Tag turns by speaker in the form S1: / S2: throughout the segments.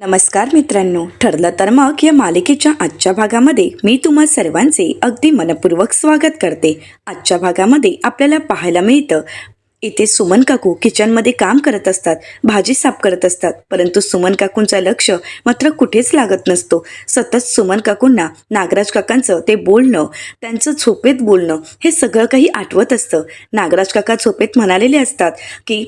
S1: नमस्कार मित्रांनो, ठरलं तर मग या मालिकेच्या आजच्या भागामध्ये मी तुम्हा सर्वांचे अगदी मनपूर्वक स्वागत करते. आजच्या भागामध्ये आपल्याला पाहायला मिळतं इथे सुमन काकू किचनमध्ये काम करत असतात, भाजी साफ करत असतात. परंतु सुमन काकूंचं लक्ष मात्र कुठेच लागत नसतो. सतत सुमन काकूंना नागराज काकांचं ते बोलणं, त्यांचं झोपेत बोलणं हे सगळं काही आठवत असतं. नागराज काका झोपेत म्हणालेले असतात की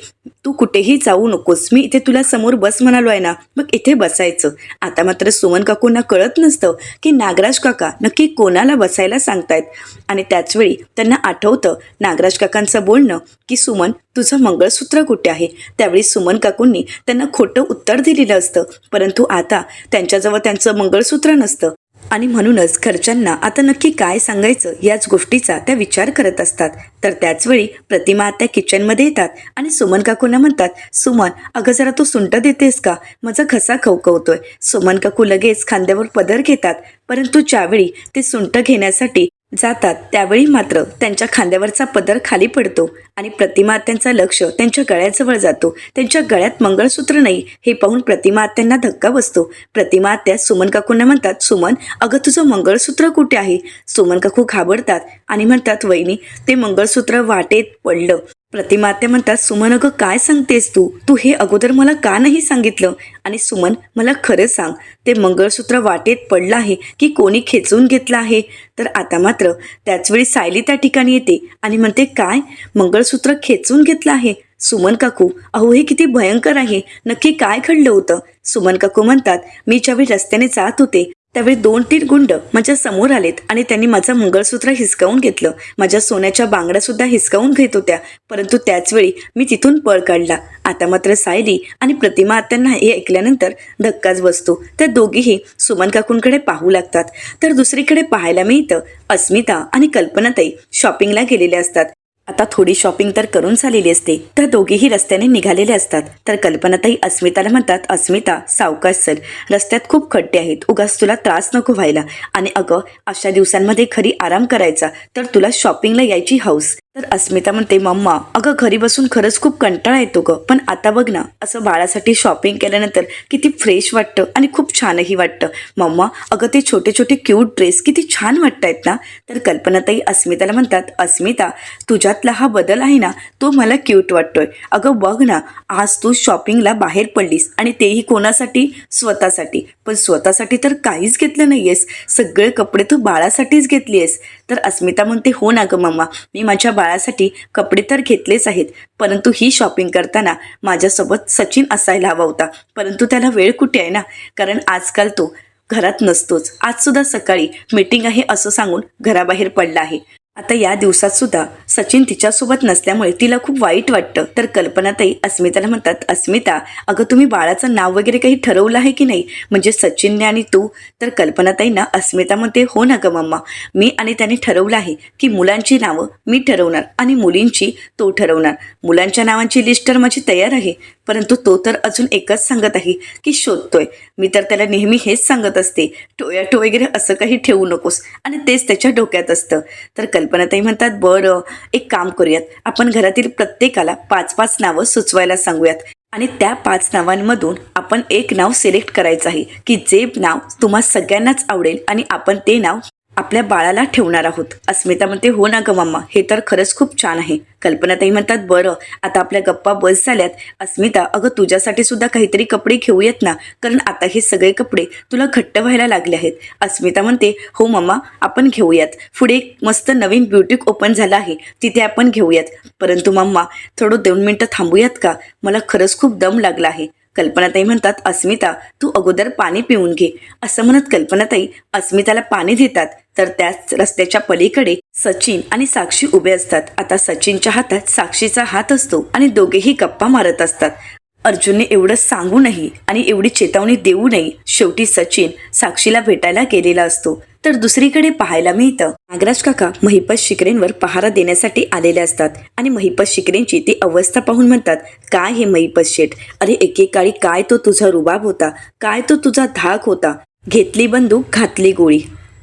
S1: तू कुठेही जाऊ नकोस, मी इथे तुला समोर बस म्हणालो आहे ना, मग इथे बसायचं. आता मात्र सुमन काकूंना कळत नसतं की नागराज काका नक्की कोणाला बसायला सांगतायत. आणि त्याचवेळी त्यांना आठवतं नागराज काकांचं बोलणं की सुमन, तुझं मंगळसूत्र कुठे आहे. त्यावेळी सुमन काकूंनी त्यांना खोटं उत्तर दिलेलं असतं, परंतु आता त्यांच्याजवळ त्यांचं मंगळसूत्र नसतं. आणि म्हणूनच घरच्यांना आता नक्की काय सांगायचं याच गोष्टीचा त्या विचार करत असतात. तर त्याचवेळी प्रतिमा त्या किचनमध्ये येतात आणि सुमन काकूंना म्हणतात, सुमन अगं जरा तू सुंठ देतेस का, माझा घसा खवखवतोय. सुमन काकू लगेच खांद्यावर पदर घेतात, परंतु ज्यावेळी ते सुंठ घेण्यासाठी जातात त्यावेळी मात्र त्यांच्या खांद्यावरचा पदर खाली पडतो आणि प्रतिमा आत्यांचं लक्ष त्यांच्या गळ्याजवळ जातो. त्यांच्या गळ्यात मंगळसूत्र नाही हे पाहून प्रतिमा आत्यांना धक्का बसतो. प्रतिमा आत्या सुमन काकूंना म्हणतात, सुमन अगं तुझं मंगळसूत्र कुठे आहे. सुमन काकू घाबरतात आणि म्हणतात, वहिनी ते मंगळसूत्र वाटेत पडलं. प्रतिमा आत्या म्हणतात, सुमन अगं काय सांगतेस तू, तू हे अगोदर मला का नाही सांगितलं. आणि सुमन मला खरं सांग, ते मंगळसूत्र वाटेत पडलं आहे की कोणी खेचून घेतलं आहे. तर आता मात्र त्याचवेळी सायली त्या ठिकाणी येते आणि म्हणते, काय मंगळसूत्र खेचून घेतलं आहे. सुमन काकू अहो हे किती भयंकर आहे, नक्की काय घडलं होतं. सुमन काकू म्हणतात, मी ज्यावेळी रस्त्याने जात होते त्यावेळी 2-3 गुंड माझ्या समोर आलेत आणि त्यांनी माझं मंगळसूत्र हिसकावून घेतलं. माझ्या सोन्याच्या बांगड्या सुद्धा हिसकावून घेत होत्या, परंतु त्याचवेळी मी तिथून पळ काढला. आता मात्र सायली आणि प्रतिमा आत्यांना हे ऐकल्यानंतर धक्काच बसतो. त्या दोघीही सुमन काकूंकडे पाहू लागतात. तर दुसरीकडे पाहायला मिळतं अस्मिता आणि कल्पनाताई शॉपिंगला गेलेल्या असतात. आता थोडी शॉपिंग तर करून झालेली असते. त्या दोघीही रस्त्याने निघालेले असतात. तर कल्पनाताई अस्मिताला म्हणतात, अस्मिता सावकाश चल, रस्त्यात खूप खड्डे आहेत, उगाच तुला त्रास नको व्हायला. आणि अगं अशा दिवसांमध्ये घरी आराम करायचा, तर तुला शॉपिंगला यायची हौस. तर अस्मिता म्हणते, मम्मा अगं घरी बसून खरंच खूप कंटाळा येतो गं, पण आता बघ ना असं बाळासाठी शॉपिंग केल्यानंतर किती फ्रेश वाटतं आणि खूप छानही वाटतं. मम्मा अगं ते छोटे छोटे क्यूट ड्रेस किती छान वाटतायत ना. तर कल्पनाताई अस्मिताला म्हणतात, अस्मिता तुझ्यातला हा बदल आहे ना तो मला क्यूट वाटतोय. अगं बघ ना, आज तू शॉपिंगला बाहेर पडलीस आणि तेही कोणासाठी, स्वतःसाठी. पण स्वतःसाठी तर काहीच घेतलं नाहीयेस, सगळे कपडे तू बाळासाठीच घेतली आहेस. तर अस्मिता म्हणते, हो ना गं मम्मा, मी माझ्या बाळासाठी कपडे तर घेतलेच आहेत, परंतु ही शॉपिंग करताना माझ्यासोबत सचिन असायला हवा होता, परंतु त्याला वेळ कुठे आहे ना, कारण आजकाल तो घरात नसतोच. आज सुद्धा सकाळी मीटिंग आहे असं सांगून घराबाहेर पडला आहे. आता या दिवसात सुद्धा सचिन तिच्यासोबत नसल्यामुळे तिला खूप वाईट वाटतं. तर कल्पनाताई अस्मिताला म्हणतात, अस्मिता अगं तुम्ही बाळाचं नाव वगैरे काही ठरवलं आहे की नाही, म्हणजे सचिनने आणि तू. तर कल्पनाताईंना अस्मिता म्हणते, हो ना गं मम्मा, मी आणि त्याने ठरवलं आहे की मुलांची नावं मी ठरवणार आणि मुलींची तो ठरवणार. मुलांच्या नावांची लिस्ट तर माझी तयार आहे, परंतु तो तर अजून एकच सांगत आहे की शोधतोय. मी तर त्याला नेहमी हेच सांगत असते, टोयाटो वगैरे असं काही ठेवू नकोस, आणि तेच त्याच्या डोक्यात असतं. तर कल्पनाताई म्हणतात, बरं एक काम करूयात, आपण घरातील प्रत्येकाला 5-5 नावं सुचवायला सांगूयात आणि त्या 5 नावांमधून आपण एक नाव सिलेक्ट करायचं आहे की जे नाव तुम्हा सगळ्यांनाच आवडेल आणि आपण ते नाव आपल्या बाळाला ठेवणार आहोत. अस्मिता म्हणते, हो ना गं मम्मा, हे तर खरंच खूप छान आहे. कल्पनाताई म्हणतात, बरं आता आपल्या गप्पा बस झाल्यात. अस्मिता अगं तुझ्यासाठी सुद्धा काहीतरी कपडे घेऊयात ना, कारण आता हे सगळे कपडे तुला घट्ट व्हायला लागले आहेत. अस्मिता म्हणते, हो मम्मा आपण घेऊयात, पुढे एक मस्त नवीन ब्युटीक ओपन झाला आहे, तिथे आपण घेऊयात. परंतु मम्मा थोडं 2 मिनटं थांबूयात का, मला खरंच खूप दम लागला आहे. कल्पनाताई म्हणतात, अस्मिता तू अगोदर पाणी पिऊन घे. असं म्हणत कल्पनाताई अस्मिताला पाणी देतात. तर त्याच रस्त्याच्या पलीकडे सचिन आणि साक्षी उभे असतात. आता सचिनच्या हातात साक्षीचा हात असतो आणि दोघेही गप्पा मारत असतात. अर्जुनने एवढं सांगूनही आणि एवढी चेतावणी देऊनही शेवटी सचिन साक्षीला भेटायला गेलेला असतो. तर दुसरीकडे पाहायला मिळतं नागराज काका महिपत शिकरेंवर पहारा देण्यासाठी आलेले असतात आणि महिपत शिकरेंची ती अवस्था पाहून म्हणतात, काय हे महिपत शेठ, अरे एकेकाळी काय तो तुझा रुबाब होता, काय तो तुझा धाक होता. घेतली बंदूक घातली गोळी,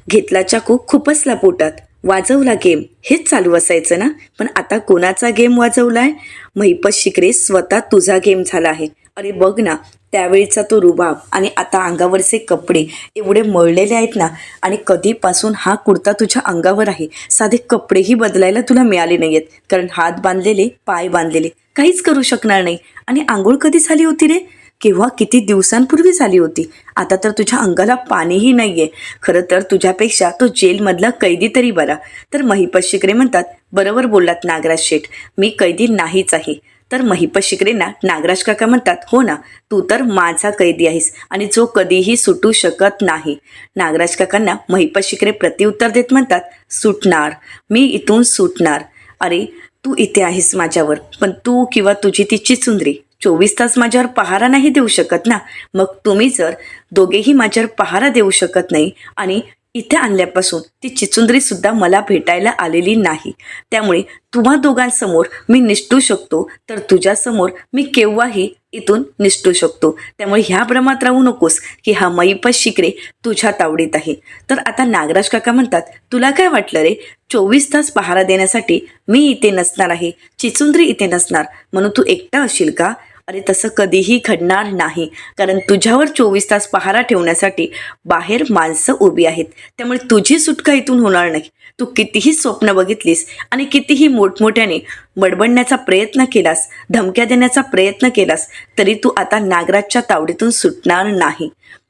S1: घेतला चाकू खुपसला पोटात, वाजवला गेम, हेच चालू असायचं ना. पण आता कोणाचा गेम वाजवलाय, महिपत शिकरे स्वतः तुझा गेम झाला आहे. अरे बघ ना, त्यावेळीचा तो रुबाब आणि आता अंगावरचे कपडे एवढे मळलेले आहेत ना, आणि कधीपासून हा कुर्ता तुझ्या अंगावर आहे, साधे कपडेही बदलायला तुला मिळाले नाही आहेत. कारण हात बांधलेले, पाय बांधलेले, काहीच करू शकणार नाही. आणि आंघोळ कधी झाली होती रे? केव्हा, किती दिवसांपूर्वी झाली होती. आता तर तुझ्या अंगाला पाणीही नाहीये. खरं तर तुझ्यापेक्षा तो जेलमधला कैदी तरी बरा. तर महिपत शिकरे म्हणतात, बरोबर बोललात नागराज शेठ, मी कैदी नाहीच आहे. तर महिपत शिकरेंना नागराज काका म्हणतात, हो ना, तू तर माझा कैदी आहेस आणि जो कधीही सुटू शकत नाही. नागराज काकांना महिपत शिकरे प्रत्युत्तर देत म्हणतात, सुटणार, मी इथून सुटणार. अरे तू इथे आहेस माझ्यावर, पण तू किंवा तुझी ती चिचुंद्री 24 तास माझ्यावर पहारा नाही देऊ शकत ना. मग तुम्ही जर दोघेही माझ्यावर पहारा देऊ शकत नाही आणि इथे आणल्यापासून ती चिचुंद्री सुद्धा मला भेटायला आलेली नाही, त्यामुळे तुम्हा दोघांसमोर मी निसटू शकतो, तर तुझ्यासमोर मी केव्हाही इथून निसटू शकतो. त्यामुळे ह्या भ्रमात राहू नकोस की हा महिपत शिकरे तुझ्या तावडीत आहे. तर आता नागराज काका म्हणतात, तुला काय वाटलं रे, 24 तास पहारा देण्यासाठी मी इथे नसणार आहे, चिचुंद्री इथे नसणार म्हणून तू एकटा असशील का? अरे तसं कधीही घडणार नाही, कारण तुझ्यावर 24 तास पहारा ठेवण्यासाठी बाहेर माणसं उभी आहेत. त्यामुळे तुझी सुटका इथून होणार नाही. तू कितीही स्वप्न बघितलीस आणि कितीही मोठमोठ्याने बडबडण्याचा प्रयत्न केलास, धमक्या देण्याचा प्रयत्न केलास, तरी तू आता नागराजच्या तावडीतून सुटणार नाही.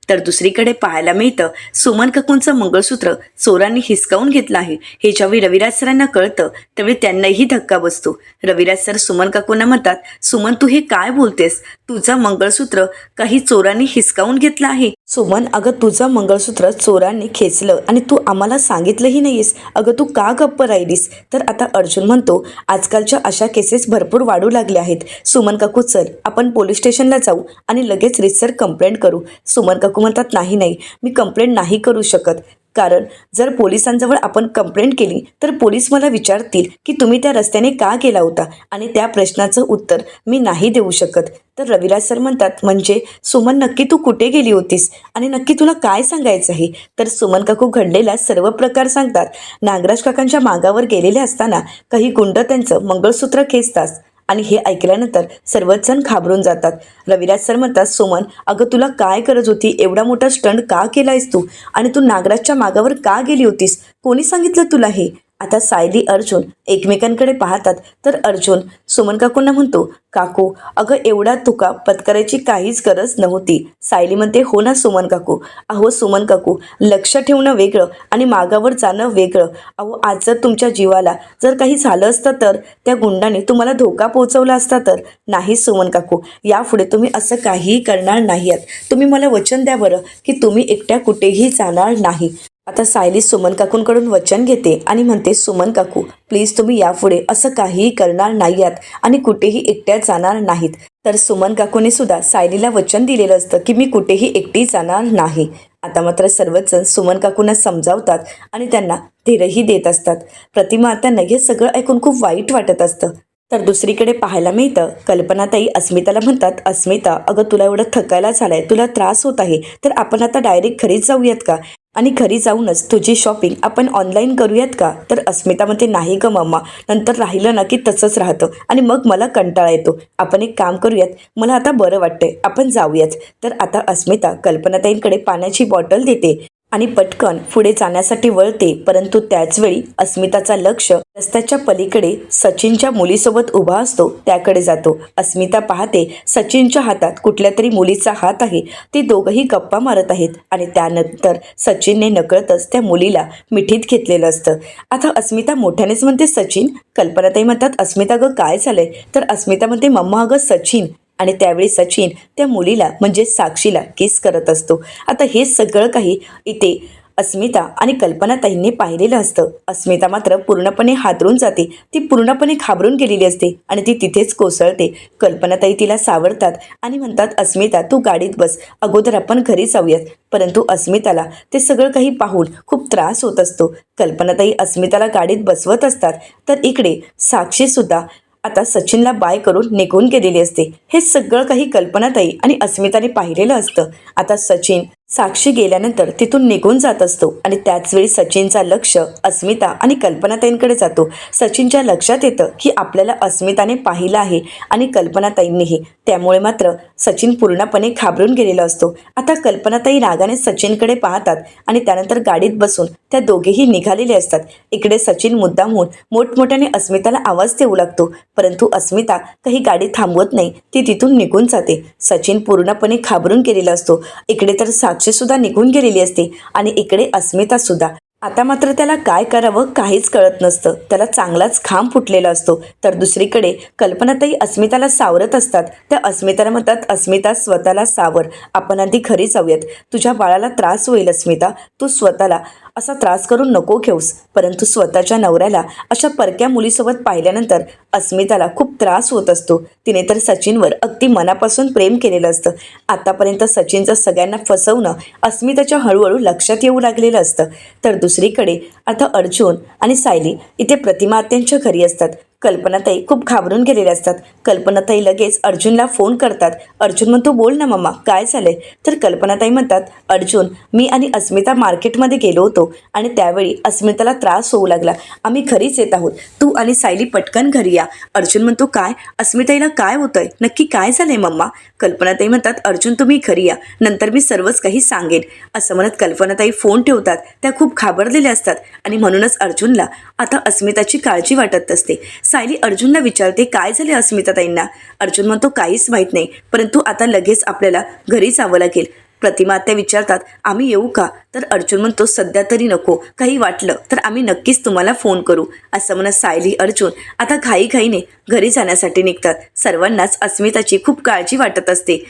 S1: तर दुसरीकडे पाहायला मिळतं, सुमन काकूंचं मंगळसूत्र चोरांनी हिसकावून घेतलं आहे. हे ज्यावेळी रविराज सरांना कळतं त्यावेळी त्यांनाही धक्का बसतो. रविराज सर सुमन काकूंना म्हणतात, सुमन तू हे काय बोलतेस? तुझं मंगळसूत्र काही चोरांनी हिसकावून घेतलं आहे? सुमन, अगं तुझं मंगळसूत्र चोरांनी खेचलं आणि तू आम्हाला सांगितलंही नाहीस. अगं तू का गप्प राहिलीस? तर आता अर्जुन म्हणतो, आजकालच्या अशा केसेस भरपूर वाढू लागल्या आहेत. सुमन काकू चल आपण पोलीस स्टेशनला जाऊ आणि लगेच रितसर कंप्लेंट करू. सुमन काकू म्हणतात, नाही नाही, मी कंप्लेंट नाही करू शकत, कारण जर पोलिसांजवळ आपण कंप्लेंट केली तर पोलीस मला विचारतील की तुम्ही त्या रस्त्याने का गेला होता, आणि त्या प्रश्नाचं उत्तर मी नाही देऊ शकत. तर रविराज सर म्हणतात, म्हणजे सुमन नक्की तू कुठे गेली होतीस आणि नक्की तुला काय सांगायचं आहे? तर सुमन काकू घडलेला सर्व प्रकार सांगतात. नागराज काकांच्या मागावर गेलेले असताना काही गुंड त्यांचं मंगळसूत्र खेचतात आणि हे ऐकल्यानंतर सर्वच जण घाबरून जातात. रविराज सर म्हणतात, सुमन अगं तुला काय गरज होती, एवढा मोठा स्टंट का केलायस तू, आणि तू नागराजच्या मागावर का गेली होतीस, कोणी सांगितलं तुला हे? आता सायली अर्जुन एकमेकांकडे पाहतात. तर अर्जुन सुमन काकूंना म्हणतो, काकू अगं एवढा तुका पत्करायची काहीच गरज नव्हती. सायली म्हणते, हो ना सुमन काकू. अहो सुमन काकू, लक्ष ठेवणं वेगळं आणि मागावर जाणं वेगळं. अहो आज जर तुमच्या जीवाला जर काही झालं असतं तर त्या गुंडाने तुम्हाला धोका पोहोचवला असता तर. नाही सुमन काकू, यापुढे तुम्ही असं काहीही करणार नाही आहात. तुम्ही मला वचन द्या बरं की तुम्ही एकट्या कुठेही जाणार नाही. आता सायली सुमन काकूंकडून वचन घेते आणि म्हणते, सुमन काकू प्लीज तुम्ही यापुढे असं काहीही करणार नाही आहात आणि कुठेही एकट्या जाणार नाहीत. तर सुमन काकूने सुद्धा सायलीला वचन दिलेलं असतं की मी कुठेही एकटी जाणार नाही. आता मात्र सर्वच जण सुमन काकूंना समजावतात आणि त्यांना धीरही देत असतात. प्रतिमा त्यांना हे सगळं ऐकून खूप वाईट वाटत असतं. तर दुसरीकडे पाहायला मिळतं, कल्पनाताई अस्मिताला म्हणतात, अस्मिता अगं तुला एवढं थकायला झालंय, तुला त्रास होत आहे, तर आपण आता डायरेक्ट घरीच जाऊयात का, आणि घरी जाऊनच तुझी शॉपिंग आपण ऑनलाईन करूयात का? तर अस्मिता म्हणते, नाही ग मम्मा, नंतर राहिलं ना की तसंच राहतं आणि मग मला कंटाळा येतो. आपण एक काम करूयात, मला आता बरं वाटतंय, आपण जाऊयात. तर आता अस्मिता कल्पनाताईंकडे पाण्याची बॉटल देते आणि पटकन पुढे जाण्यासाठी वळते. परंतु त्याचवेळी अस्मिताचा लक्ष रस्त्याच्या पलीकडे सचिनच्या मुलीसोबत उभा असतो त्याकडे जातो. अस्मिता पाहते सचिनच्या हातात कुठल्या तरी मुलीचा हात आहे. ते दोघंही गप्पा मारत आहेत आणि त्यानंतर सचिनने नकळतच त्या मुलीला मिठीत घेतलेलं असतं. आता अस्मिता मोठ्यानेच म्हणते, सचिन. कल्पनाताई म्हणतात, अस्मिता गं काय झालंय? तर अस्मिता म्हणते, मम्मा अगं सचिन. आणि त्यावेळी सचिन त्या मुलीला म्हणजे साक्षीला किस करत असतो. आता हे सगळं काही इथे अस्मिता आणि कल्पनाताईंनी पाहिलेलं असतं. अस्मिता मात्र पूर्णपणे हादरून जाते. ती पूर्णपणे घाबरून गेलेली असते आणि ती तिथेच कोसळते. कल्पनाताई तिला सावरतात आणि म्हणतात, अस्मिता तू गाडीत बस, अगोदर आपण घरी जाऊयात. परंतु अस्मिताला ते सगळं काही पाहून खूप त्रास होत असतो. कल्पनाताई अस्मिताला गाडीत बसवत असतात. तर इकडे साक्षीसुद्धा आता सचिनला बाय करून निघून गेलेली असते. हे सगळं काही कल्पनाताई आणि अस्मिताने पाहिलेलं असतं. आता सचिन साक्षी गेल्यानंतर तिथून निघून जात असतो आणि त्याच वेळी सचिनचा लक्ष अस्मिता आणि कल्पनाताईंकडे जातो. सचिनच्या लक्षात येतं की आपल्याला अस्मिताने पाहिलं आहे आणि कल्पनाताईंनीही. त्यामुळे मात्र सचिन पूर्णपणे घाबरून गेलेला असतो. आता कल्पनाताई रागाने सचिनकडे पाहतात आणि त्यानंतर गाडीत बसून त्या दोघेही निघालेले असतात. इकडे सचिन मुद्दामहून मोठमोठ्याने अस्मिताला आवाज देऊ लागतो, परंतु अस्मिता काही गाडी थांबवत नाही, ती तिथून निघून जाते. सचिन पूर्णपणे घाबरून गेलेला असतो. इकडे तर साक्षी सुद्धा निघून गेलेली असते आणि इकडे अस्मिता सुद्धा. आता मात्र त्याला काय करावं काहीच कळत नसतं. त्याला चांगलाच घाम फुटलेला असतो. तर दुसरीकडे कल्पनाताई अस्मिताला सावरत असतात. त्या अस्मिताला म्हणतात, अस्मिता स्वतःला सावर, आपण आधी घरी जाऊयात. तुझ्या बाळाला त्रास होईल अस्मिता, तू स्वतःला असा त्रास करून नको घेऊस. परंतु स्वतःच्या नवऱ्याला अशा परक्या मुलीसोबत पाहिल्यानंतर अस्मिताला खूप त्रास होत असतो. तिने तर सचिनवर अगदी मनापासून प्रेम केलेलं असतं. आतापर्यंत सचिनचं सगळ्यांना फसवणं अस्मिताच्या हळूहळू लक्षात येऊ लागलेलं असतं. तर दुसरीकडे आता अर्जुन आणि सायली इथे प्रतिमा आत्यांच्या घरी असतात. कल्पनाताई खूप घाबरून गेलेल्या असतात. कल्पनाताई लगेच अर्जुनला फोन करतात. अर्जुन म्हणतो, बोल ना मम्मा, काय झालंय? तर कल्पनाताई म्हणतात, अर्जुन, मी आणि अस्मिता मार्केटमध्ये गेलो होतो आणि त्यावेळी अस्मिताला त्रास होऊ लागला. आम्ही घरीच येत आहोत, तू आणि सायली पटकन घरी या. अर्जुन म्हणतो, काय? अस्मिताईला काय होतंय? नक्की काय झालंय मम्मा? कल्पनाताई म्हणतात, अर्जुन तुम्ही घरी या, नंतर मी सर्वच काही सांगेन. असं म्हणत कल्पनाताई फोन ठेवतात. त्या खूप घाबरलेल्या असतात आणि म्हणूनच अर्जुनला आता अस्मिताची काळजी वाटत असते. सायली अर्जुनला विचारते, काय झाले अस्मिताताईंना? अर्जुन म्हणतो, काहीच माहीत नाही, परंतु आता लगेच आपल्याला घरी जावं लागेल. प्रतिमा आत्या विचारतात, आम्ही येऊ का? तर अर्जुन म्हणतो, सध्या तरी नको, काही वाटलं तर आम्ही नक्कीच तुम्हाला फोन करू. असं म्हणत सायली अर्जुन आता घाईघाईने घरी जाण्यासाठी निघतात. सर्वांनाच अस्मिताची खूप काळजी वाटत असते.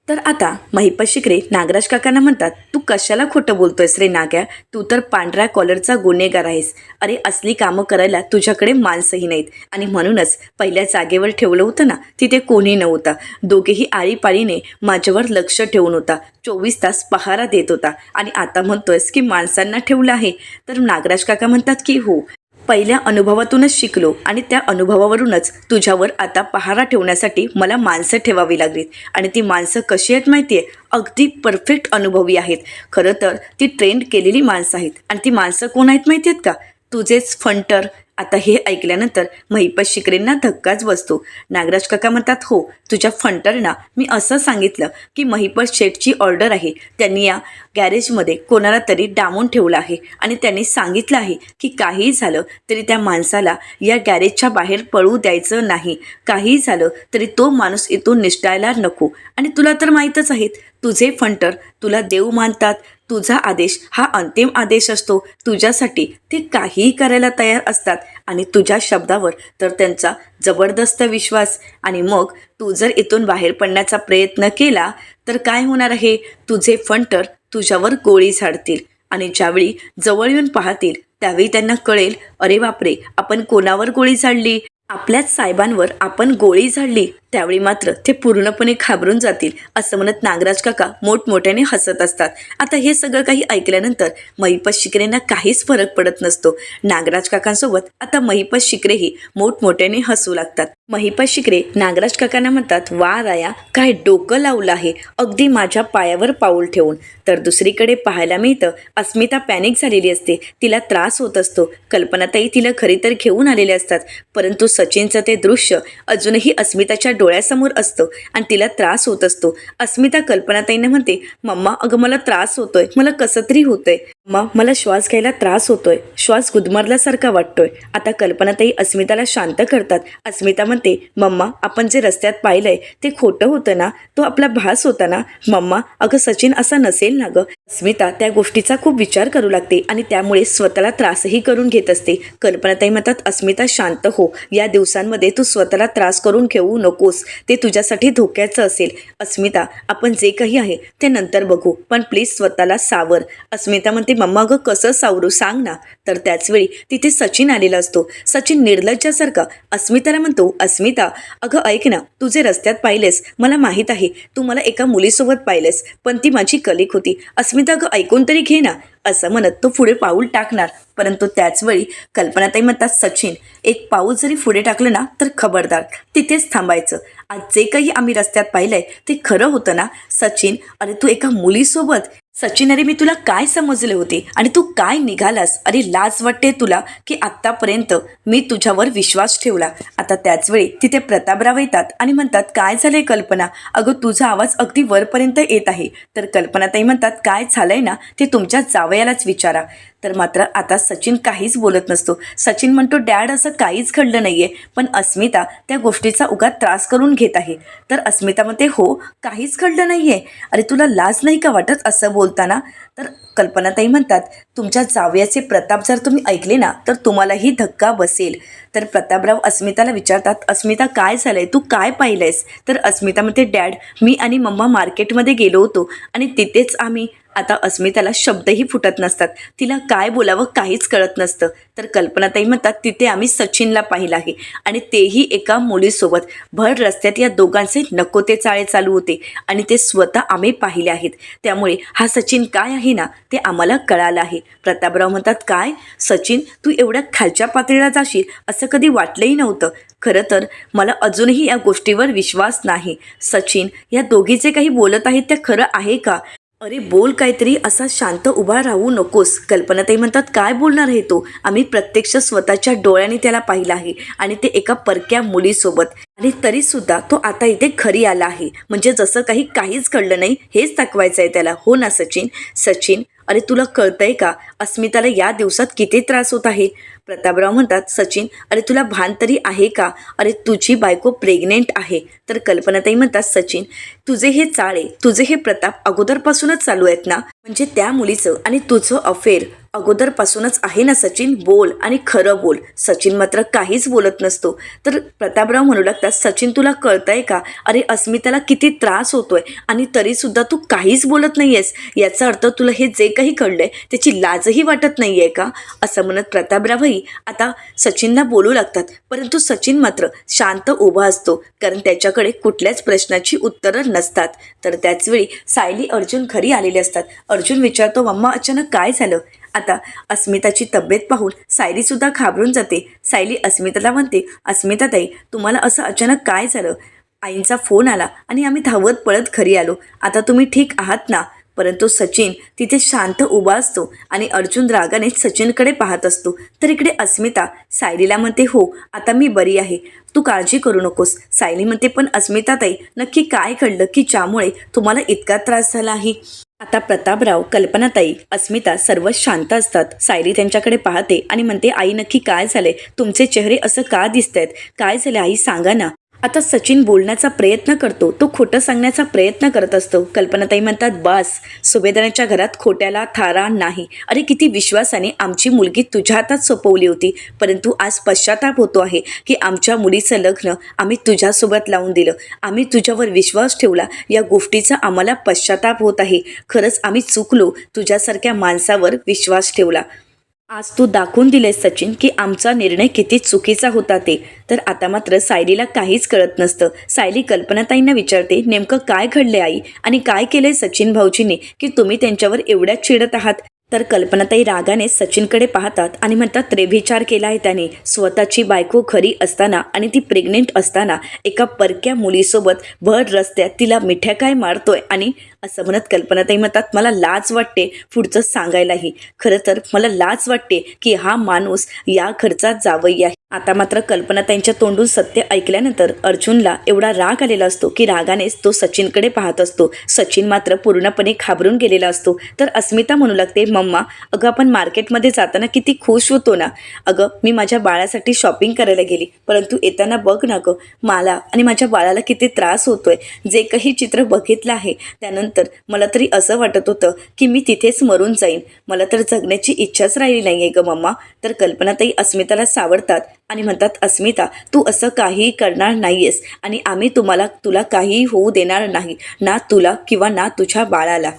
S1: तर आता महिपत शिकरे नागराज काकांना म्हणतात, तू कशाला खोटं बोलतोयस रे नाग्या? तू तर पांढऱ्या कॉलरचा गुन्हेगार आहेस. अरे असली कामं करायला तुझ्याकडे माणसंही नाहीत आणि म्हणूनच पहिल्या जागेवर ठेवलं होतं ना, तिथे कोणी नव्हता. दोघेही आळीपाळीने माझ्यावर लक्ष ठेवून होता, 24 तास पहारा देत होता आणि आता म्हणतोयस की माणसांना ठेवलं आहे. तर नागराज काका म्हणतात की हो, पहिल्या अनुभवातूनच शिकलो आणि त्या अनुभवावरूनच तुझ्यावर आता पहारा ठेवण्यासाठी मला माणसं ठेवावी लागलीत. आणि ती माणसं कशी आहेत माहिती आहे? अगदी परफेक्ट अनुभवी आहेत. खरं तर ती ट्रेंड केलेली माणसं आहेत. आणि ती माणसं कोण आहेत माहिती आहेत का? तुझेच फंटर. आता हे ऐकल्यानंतर महिपत शिकरेंना धक्काच बसतो. नागराज काका म्हणतात, हो, तुझ्या फंटरना मी असं सांगितलं की महिपत शेठची ऑर्डर आहे, त्यांनी या गॅरेजमध्ये कोणाला तरी डांबून ठेवलं आहे आणि त्यांनी सांगितलं आहे की काहीही झालं तरी त्या माणसाला या गॅरेजच्या बाहेर पळू द्यायचं नाही. काहीही झालं तरी तो माणूस इथून निष्ठायला नको. आणि तुला तर माहीतच आहेत, तुझे फंटर तुला देव मानतात. तुझा आदेश हा अंतिम आदेश असतो. तुझ्यासाठी ते काहीही करायला तयार असतात आणि तुझ्या शब्दावर तर त्यांचा जबरदस्त विश्वास. आणि मग तू जर इथून बाहेर पडण्याचा प्रयत्न केला तर काय होणार आहे? तुझे फंटर तुझ्यावर गोळी झाडतील आणि ज्यावेळी जवळ येऊन पाहतील त्यावेळी त्यांना कळेल, अरे बापरे, आपण कोणावर गोळी झाडली? आपल्याच साहेबांवर आपण गोळी झाडली. त्यावेळी मात्र ते पूर्णपणे घाबरून जातील. असं म्हणत नागराज काका मोठमोठ्याने हसत असतात. आता हे सगळं काही ऐकल्यानंतर महिपत शिकरेंना काहीच फरक पडत नसतो. नागराज काकांसोबत आता महिपत शिकरेही मोठमोठ्याने हसू लागतात. महिपत शिकरे नागराज काकांना म्हणतात, वा राया, काय डोकं लावलं आहे, अगदी माझ्या पायावर पाऊल ठेवून. तर दुसरीकडे पाहायला मिळतं, अस्मिता पॅनिक झालेली असते. तिला त्रास होत असतो. कल्पनाताई तिला घरी तर घेऊन आलेले असतात, परंतु सचिनचं ते दृश्य अजूनही अस्मिताच्या डोळ्यासमोर असतं आणि तिला त्रास होत असतो. अस्मिता कल्पनाताईंना म्हणते, मम्मा, अगं मला त्रास होतोय, मला कसं तरी होतंय. मम्मा, मला श्वास घ्यायला त्रास होतोय, श्वास गुदमरल्यासारखा वाटतोय. आता कल्पनाताई अस्मिताला शांत करतात. अस्मिता म्हणते, मम्मा, आपण जे रस्त्यात पाहिलंय ते खोटं होतं ना? तो आपला भास होता ना? मम्मा, अगं सचिन असा नसेल ना गं. अस्मिता त्या गोष्टीचा खूप विचार करू लागते आणि त्यामुळे स्वतःला त्रासही करून घेत असते. कल्पनाताई म्हणतात, अस्मिता शांत हो, या दिवसांमध्ये तू स्वतःला त्रास करून घेऊ नकोस, ते तुझ्यासाठी धोक्याचं असेल. अस्मिता, आपण जे काही आहे ते नंतर बघू, पण प्लीज स्वतःला सावर. अस्मिता म्हणते, मम्मा, अगं कसं सावरू सांग ना. तर त्याचवेळी तिथे सचिन आलेला असतो. सचिन निर्लज्जासारखा अस्मिताला म्हणतो, अस्मिता, अगं ऐक ना, तू जे रस्त्यात पाहिलेस मला माहीत आहे, तू मला एका मुलीसोबत पाहिलेस, पण ती माझी कलिक होती. अस्मिता, अगं ऐकून तरी घे ना. असं म्हणत तो पुढे पाऊल टाकणार, परंतु त्याचवेळी कल्पनाताई म्हणतात, सचिन, एक पाऊल जरी पुढे टाकलं ना तर खबरदार, तिथेच थांबायचं. आज जे काही आम्ही रस्त्यात पाहिलंय ते खरं होतं ना? सचिन, अरे तू एका मुलीसोबत सचिन, अरे मी तुला काय समजले होते आणि तू काय निघालास? अरे लाज वाटते तुला की आत्तापर्यंत मी तुझ्यावर विश्वास ठेवला. आता त्याच वेळी तिथे प्रतापराव येतात आणि म्हणतात, काय झालंय कल्पना? अगं तुझा आवाज अगदी वरपर्यंत येत आहे. तर कल्पनाताई म्हणतात, काय झालंय ना ते तुमच्या जावयालाच विचारा. तर मात्र आता सचिन काहीच बोलत नसतो. सचिन म्हणतो, डॅड असं काहीच घडलं नाहीये, पण अस्मिता त्या गोष्टीचा उगाच त्रास करून घेत आहे. तर अस्मिता म्हणते, हो काहीच घडलं नाहीये. अरे तुला लाज नाही का वाटत असं बोलताना? तर कल्पनाताई म्हणतात, तुमच्या जावयाचे प्रताप जर तुम्ही ऐकले ना तर तुम्हालाही धक्का बसेल. तर प्रतापराव अस्मिताला विचारतात, अस्मिता काय झालंय, तू काय पाहिलंयस? तर अस्मिता म्हणते, डॅड मी आणि मम्मा मार्केटमध्ये गेलो होतो आणि तिथेच आम्ही. आता अस्मिताला शब्दही फुटत नसतात, तिला काय बोलावं काहीच कळत नसतं. तर कल्पनाताई म्हणतात, तिथे आम्ही सचिनला पाहिलं आहे आणि तेही एका मुलीसोबत. भर रस्त्यात या दोघांचे नको ते चाळे चालू होते आणि ते स्वतः आम्ही पाहिले आहेत. त्यामुळे हा सचिन काय आहे ना ते आम्हाला कळालं आहे. प्रतापराव म्हणतात, काय सचिन, तू एवढ्या खालच्या पातळीला जाशील असं कधी वाटलंही नव्हतं. खरं तर मला अजूनही या गोष्टीवर विश्वास नाही. सचिन, या दोघी जे काही बोलत आहेत ते खरं आहे का? अरे बोल काहीतरी, असा शांत उभा राहू नकोस. कल्पनाताई म्हणतात, काय बोलणार आहे तो? आम्ही प्रत्यक्ष स्वतःच्या डोळ्यांनी त्याला पाहिलं आहे आणि ते एका परक्या मुलीसोबत. आणि तरीसुद्धा तो आता इथे घरी आला आहे, म्हणजे जसं काहीच कळलं नाही हेच दाखवायचं आहे त्याला. हो ना सचिन? सचिन, अरे तुला कळतंय का अस्मिताला या दिवसात किती त्रास होत आहे? प्रतापराव म्हणतात, सचिन अरे तुला भान तरी आहे का? अरे तुझी बायको प्रेग्नेंट आहे. तर कल्पनाताई म्हणतात, सचिन तुझे हे चाळे, तुझे हे प्रताप अगोदरपासूनच चालू आहेत ना? म्हणजे त्या मुलीचं आणि तुझं अफेअर अगोदरपासूनच आहे ना सचिन? बोल आणि खरं बोल. सचिन मात्र काहीच बोलत नसतो. तर प्रतापराव म्हणू लागतात, सचिन तुला कळतंय का? अरे अस्मिताला किती त्रास होतोय आणि तरीसुद्धा तू काहीच बोलत नाहीयेस. याचा अर्थ तुला हे जे काही कळलंय त्याची लाजही वाटत नाहीये का? असं म्हणत प्रतापरावही आता सचिनला बोलू लागतात. परंतु सचिन मात्र शांत उभा असतो, कारण त्याच्याकडे कुठल्याच प्रश्नाची उत्तरं नसतात. तर त्याचवेळी सायली अर्जुन घरी आलेले असतात. अर्जुन विचारतो, मम्मा अचानक काय झालं? आता अस्मिताची तब्येत पाहून सायलीसुद्धा घाबरून जाते. सायली अस्मिताला म्हणते, अस्मिताताई तुम्हाला असं अचानक काय झालं? आईंचा फोन आला आणि आम्ही धावत पळत घरी आलो. आता तुम्ही ठीक आहात ना? परंतु सचिन तिथे शांत उभा असतो आणि अर्जुन रागाने सचिनकडे पाहत असतो. तर इकडे अस्मिता सायलीला म्हणते, हो आता मी बरी आहे, तू काळजी करू नकोस. सायली म्हणते, पण अस्मिताताई नक्की काय घडलं की ज्यामुळे तुम्हाला इतका त्रास झाला आहे? आता प्रतापराव, कल्पनाताई, अस्मिता सर्व शांत असतात. सायली त्यांच्याकडे पाहते आणि म्हणते, आई नक्की काय झालंय? तुमचे चेहरे असं का दिसतायत? काय झाले आई, सांगा ना. आता सचिन बोलण्याचा प्रयत्न करतो, तो खोटं सांगण्याचा प्रयत्न करत असतो. कल्पनाताई म्हणतात, बस, सुभेदाराच्या घरात खोट्याला थारा नाही. अरे किती विश्वासाने आमची मुलगी तुझ्या हातात सोपवली होती, परंतु आज पश्चाताप होतो आहे की आमच्या मुलीचं लग्न आम्ही तुझ्यासोबत लावून दिलं. आम्ही तुझ्यावर विश्वास ठेवला, या गोष्टीचा आम्हाला पश्चाताप होत आहे. खरंच आम्ही चुकलो, तुझ्यासारख्या माणसावर विश्वास ठेवला. आज तू दाखवून दिलेस सचिन की आमचा निर्णय किती चुकीचा होता ते. तर आता मात्र सायलीला काहीच कळत नसतं. सायली कल्पनाताईंना विचारते, नेमकं काय घडले आई आणि काय केलंय सचिन भाऊजीने की तुम्ही त्यांच्यावर एवढ्याच चिडत आहात? तर कल्पनाताई रागाने सचिनकडे पाहतात आणि म्हणतात, रेभिचार केला आहे त्याने. स्वतःची बायको घरी असताना आणि ती प्रेग्नेंट असताना एका परक्या मुलीसोबत भर रस्त्यात तिला मिठ्या काय मारतोय. आणि असं म्हणत कल्पनाताई म्हणतात, मला लाज वाटते पुढचं सांगायलाही. खरं तर मला लाज वाटते की हा माणूस या घरचा जावई आहे. आता मात्र कल्पनाताईंच्या तोंडून सत्य ऐकल्यानंतर अर्जुनला एवढा राग आलेला असतो की रागानेच तो सचिनकडे पाहत असतो. सचिन मात्र पूर्णपणे घाबरून गेलेला असतो. तर अस्मिता म्हणू लागते, मम्मा अगं आपण मार्केटमध्ये जाताना किती खुश होतो ना. अगं मी माझ्या बाळासाठी शॉपिंग करायला गेली, परंतु येताना बघ ना गं, मला आणि माझ्या बाळाला किती त्रास होतोय. जे काही चित्र बघितलं आहे त्यानंतर मला तरी असं वाटत होतं की मी तिथेच मरून जाईन. मला तर जगण्याची इच्छाच राहिली नाही आहे गं मम्मा. तर कल्पनाताई अस्मिताला सावरतात आणि म्हणतात, अस्मिता तू असं काही करणार नाहीयेस आणि आम्ही तुला काही होऊ देणार नाही, ना तुला किंवा ना तुझ्या बाळाला.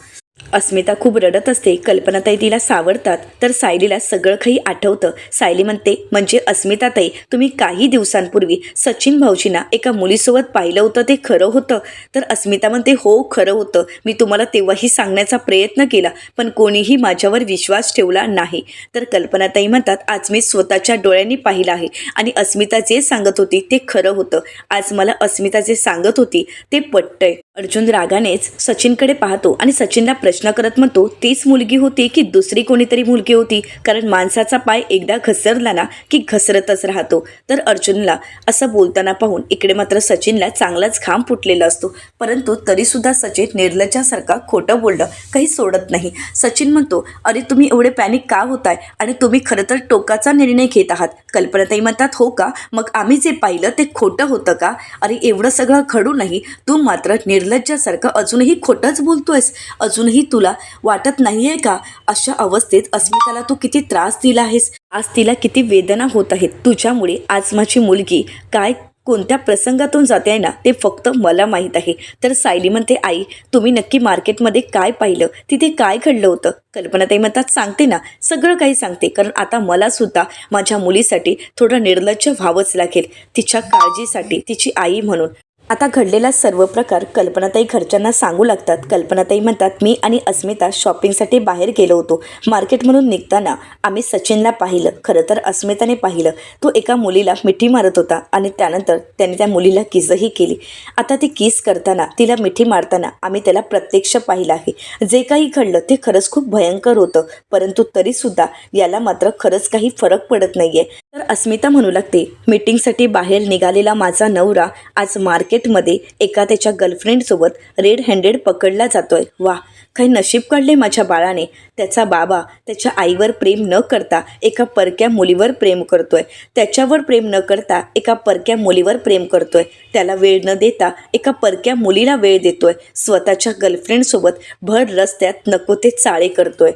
S1: अस्मिता खूप रडत असते. कल्पनाताई तिला सावरतात. तर सायलीला सगळं काही आठवतं. सायली म्हणते, म्हणजे अस्मिताताई तुम्ही काही दिवसांपूर्वी सचिन भाऊजींना एका मुलीसोबत पाहिलं होतं ते खरं होतं? तर अस्मिता म्हणते, हो खरं होतं. मी तुम्हाला तेव्हाही सांगण्याचा प्रयत्न केला, पण कोणीही माझ्यावर विश्वास ठेवला नाही. तर कल्पनाताई म्हणतात, आज मी स्वतःच्या डोळ्यांनी पाहिलं आहे आणि अस्मिता जे सांगत होती ते खरं होतं. आज मला अस्मिता जे सांगत होती ते पटतंय. अर्जुन रागानेच सचिनकडे पाहतो आणि सचिनला प्रश्न करत म्हणतो, तीच मुलगी होती की दुसरी कोणीतरी मुलगी होती? कारण माणसाचा पाय एकदा घसरला ना की घसरतच राहतो. तर अर्जुनला असं बोलताना पाहून इकडे मात्र सचिनला चांगलाच घाम फुटलेला असतो. परंतु तरीसुद्धा सचिन निर्लज्जासारखा खोटं बोलणं काही सोडत नाही. सचिन म्हणतो, अरे तुम्ही एवढे पॅनिक का होताय आणि तुम्ही खरं तर टोकाचा निर्णय घेत आहात. कल्पनाताई म्हणतात, हो का? मग आम्ही जे पाहिलं ते खोटं होतं का? अरे एवढं सगळं घडूनही तू मात्र निर्लज्जासारखं अजूनही खोटंच बोलतोयस. अजूनही तुला वाटत नाहीये का अशा अवस्थेत अस्मिताला तू किती त्रास दिला आहेस? आज तिला किती वेदना होत आहेत तुझ्यामुळे. आज माझी मुलगी काय कोणत्या प्रसंगातून जाते आहे ना ते फक्त मला माहीत आहे. तर सायली म्हणते, आई तुम्ही नक्की मार्केटमध्ये काय पाहिलं? तिथे काय घडलं होतं? कल्पनाताई म्हणतात, सांगते ना, सगळं काही सांगते. कारण आता मला सुद्धा माझ्या मुलीसाठी थोडं निर्लज्ज व्हावंच लागेल, तिच्या काळजीसाठी, तिची आई म्हणून. आता घडलेला सर्व प्रकार कल्पनाताई घरच्यांना सांगू लागतात. कल्पनाताई म्हणतात, मी आणि अस्मिता शॉपिंगसाठी बाहेर गेलो होतो. मार्केटमधून निघताना आम्ही सचिनला पाहिलं. खरं तर अस्मिताने पाहिलं, तो एका मुलीला मिठी मारत होता आणि त्यानंतर त्याने त्या मुलीला किसही केली. आता ती किस करताना, तिला मिठी मारताना आम्ही त्याला प्रत्यक्ष पाहिलं आहे. जे काही घडलं ते खरंच खूप भयंकर होतं. परंतु तरीसुद्धा याला मात्र खरंच काही फरक पडत नाहीये. तर अस्मिता म्हणू लागते, मीटिंगसाठी बाहेर निघालेला माझा नवरा आज मार्केटमध्ये एका त्याच्या गर्लफ्रेंडसोबत रेड हँडेड पकडला जातोय. वा, काही नशीब काढले माझ्या बाळाने. त्याचा बाबा त्याच्या आईवर प्रेम न करता एका परक्या मुलीवर प्रेम करतोय. त्याच्यावर प्रेम न करता एका परक्या मुलीवर प्रेम करतोय. त्याला वेळ न देता एका परक्या मुलीला वेळ देतोय. स्वतःच्या गर्लफ्रेंडसोबत भर रस्त्यात नको ते चाळे करतोय.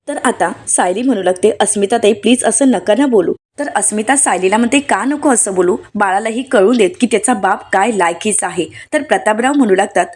S1: तर आता सायली म्हणू लागते, अस्मिताताई प्लीज असं नका ना बोलू. तर अस्मिता सायलीला म्हणते, का नको असं बोलू? बाळालाही कळून देत की त्याचा बाप काय लायकीचा आहे. तर प्रतापराव म्हणू लागतात,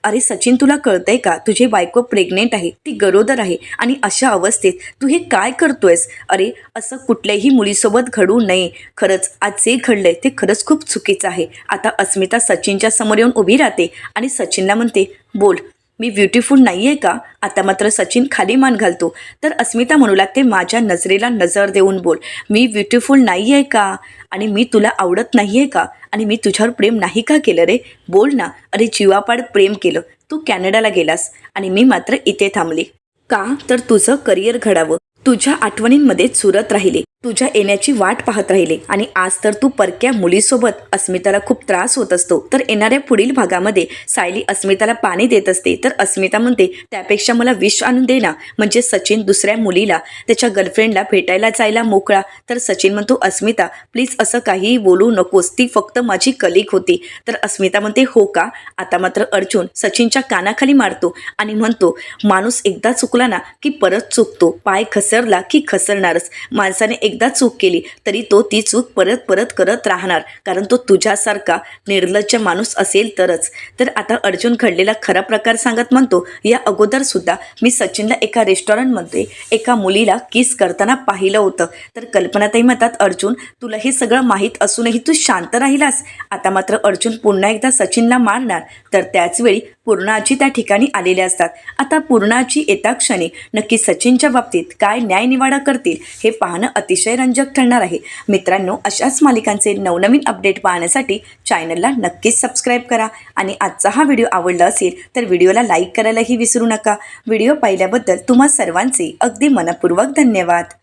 S1: अरे सचिन तुला कळतंय का? तुझी बायको प्रेग्नेंट आहे, ती गरोदर आहे आणि अशा अवस्थेत तू हे काय करतोयस? अरे असं कुठल्याही मुलीसोबत घडू नये. खरंच आज जे घडलंय ते खरंच खूप चुकीचं आहे. आता अस्मिता सचिनच्या समोर येऊन उभी राहते आणि सचिनला म्हणते, बोल, मी ब्युटिफुल नाही आहे का? आता मात्र सचिन खाली मान घालतो. तर अस्मिता म्हणू लागते, माझ्या नजरेला नजर देऊन बोल, मी ब्युटिफुल नाही आहे का? आणि मी तुला आवडत नाही आहे का? आणि मी तुझ्यावर प्रेम नाही का केलं रे? बोल ना. अरे जीवापाड प्रेम केलं. तू कॅनडाला गेलास आणि मी मात्र इथे थांबले. का? तर तुझं करिअर घडावं, तुझ्या आठवणींमध्ये चुरत राहिले, तुझ्या येण्याची वाट पाहत राहिले. आणि आज तर तू परक्या मुलीसोबत. अस्मिताला खूप त्रास होत असतो. तर येणाऱ्या पुढील भागामध्ये सायली अस्मिताला पाणी देत असते. तर अस्मिता म्हणते, त्यापेक्षा मला विष आणून दे ना, म्हणजे सचिन दुसऱ्या मुलीला, त्याच्या गर्लफ्रेंडला भेटायला जायला मोकळा. तर सचिन म्हणतो, अस्मिता प्लीज असं काहीही बोलू नकोस, ती फक्त माझी कलिक होती. तर अस्मिता म्हणते, हो का? आता मात्र अर्जुन सचिनच्या कानाखाली मारतो आणि म्हणतो, माणूस एकदा चुकला ना की परत चुकतो. पाय घसरला की घसरणारच. माणसाने एकदा चूक केली तरी तो ती चूक परत परत करत राहणार, कारण तो तुझ्यासारखा निर्लज्ज माणूस असेल तरच. तर आता अर्जुन घडलेला खरा प्रकार सांगत म्हणतो, या अगोदर सुद्धा मी सचिनला एका रेस्टॉरंटमध्ये एका मुलीला किस करताना पाहिलं होतं. तर कल्पनाताई म्हणतात, अर्जुन तुला हे सगळं माहीत असूनही तू शांत राहिलास. आता मात्र अर्जुन पुन्हा एकदा सचिनला मारणार. तर त्याचवेळी पूर्णाजी त्या ठिकाणी आलेल्या असतात. आता पूर्णाजी येता क्षणी नक्की सचिनच्या बाबतीत काय न्यायनिवाडा करतील हे पाहणं अतिशय रंजक ठरणार आहे. मित्रांनो, अशाच मालिकांचे नवनवीन अपडेट पाहण्यासाठी चॅनलला नक्कीच सबस्क्राईब करा. आणि आजचा हा व्हिडिओ आवडला असेल तर व्हिडिओला लाईक करायलाही विसरू नका. व्हिडिओ पाहिल्याबद्दल तुम्हा सर्वांचे अगदी मनपूर्वक धन्यवाद.